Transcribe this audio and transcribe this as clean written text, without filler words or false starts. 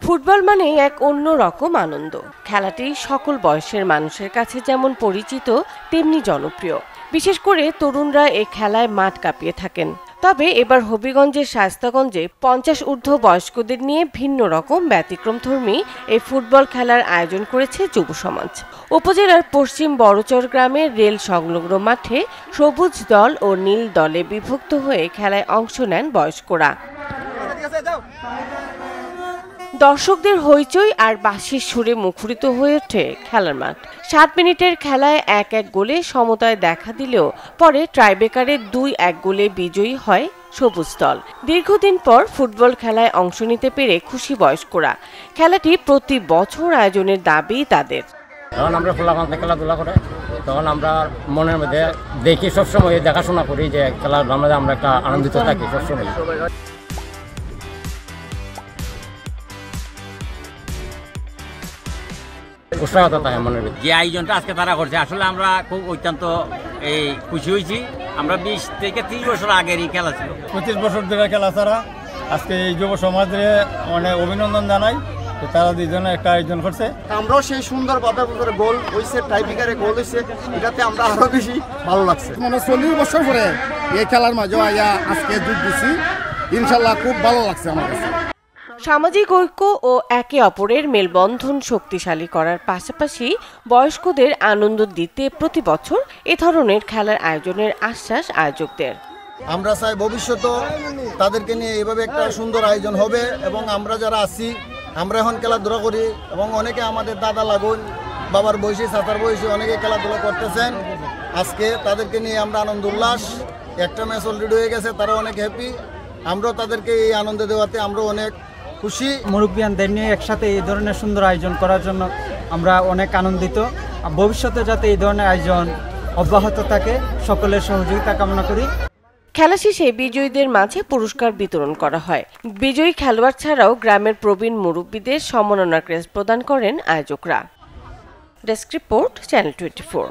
Football মানে এক অন্য রকম আনন্দ। খেলাটি সকল বয়সের মানুষের কাছে যেমন পরিচিত তেমনি জনপ্রিয়। বিশেষ করে তরুণরা এই খেলায় মাঠ কাঁপিয়ে থাকেন। তবে এবার হবিগঞ্জের শায়েস্তাগঞ্জে 50 ঊর্ধ্ব বয়স্কদের নিয়ে ভিন্ন রকম ব্যতিক্রমধর্মী এই ফুটবল খেলার আয়োজন করেছে যুব সমাজ। উপজেলার পশ্চিম বড়চর গ্রামের রেল সংলগ্ন মাঠে সবুজ দল ও নীল দলে বিভক্ত হয়ে খেলায় অংশ নেন বয়স্করা। দর্শকদের হইচই আর বাঁশির সুরে মুখরিত হয়ে ওঠে খেলার মাঠ। 7 মিনিটের খেলায় 1-1 গোলে সমতায় দেখা দিলেও পরে টাইব্রেকারে 2-1 গোলে বিজয়ী হয় সবুজ দল। দীর্ঘদিন পর ফুটবল খেলায় অংশ নিতে পেরে খুশি বয়স্করা। খেলাটি প্রতি বছর আয়োজনের দাবি তাদের। যখন আমরা খোলামাঠে খেলাধুলা করে তখন আমরা মনের মধ্যে দেখি, সবসময় দেখাশোনা করি যে খেলার মধ্যে আমরা একটা আনন্দিত থাকি সবসময়। যে আয়োজনটা আজকে তারা করছে আসলে আমরা খুব অত্যন্ত খুশি হয়েছি। আমরা 20 থেকে 30 বছর আগেরই খেলা ছিল, 25 বছর ধরে খেলা ছাড়া আজকে এই যুব সমাজে অনেক অভিনন্দন জানাই। তারা দুইজনে একটা আয়োজন করছে, আমরাও সেই সুন্দরভাবে গোল হয়েছে, টাইব্রেকারে গোল হয়েছে, এটাতে আমরা আরো বেশি ভালো লাগছে। মানে 40 বছর পরে এই খেলার মাঝে আজকে যোগ দিচ্ছি, ইনশাল্লাহ খুব ভালো লাগছে আমার কাছে। সামাজিক ঐক্য ও একে অপরের মেলবন্ধন শক্তিশালী করার পাশাপাশি বয়স্কদের আনন্দ দিতে প্রতি বছর এ ধরনের খেলার আয়োজনের আশ্বাস আয়োজকদের। আমরা চাই ভবিষ্যতে তাদেরকে নিয়ে এভাবে একটা সুন্দর আয়োজন হবে এবং আমরা যারা আছি আমরা এখন খেলাধুলা করি এবং অনেকে আমাদের দাদা লাগুন, বাবার বয়সী, চাচার বয়সী অনেকে খেলাধুলা করতেছেন। আজকে তাদেরকে নিয়ে আমরা আনন্দ উল্লাস, একটা ম্যাচ অলরেডি হয়ে গেছে, তারা অনেক হ্যাপি। আমরাও তাদেরকে এই আনন্দ দেওয়াতে আমরা অনেক খুশি। মুরব্বিয়ানদের নিয়ে একসাথে এই ধরনের সুন্দর আয়োজন করার জন্য আমরা অনেক আনন্দিত। ভবিষ্যতে যাতে এই ধরনের আয়োজন অব্যাহত থাকে সকলের সহযোগিতা কামনা করি। খেলা শেষে বিজয়ীদের মাঝে পুরস্কার বিতরণ করা হয়। বিজয়ী খেলোয়াড় ছাড়াও গ্রামের প্রবীণ মুরব্বীদের সম্মাননা ক্রেস্ট প্রদান করেন আয়োজকরা। Desk report, channel 24।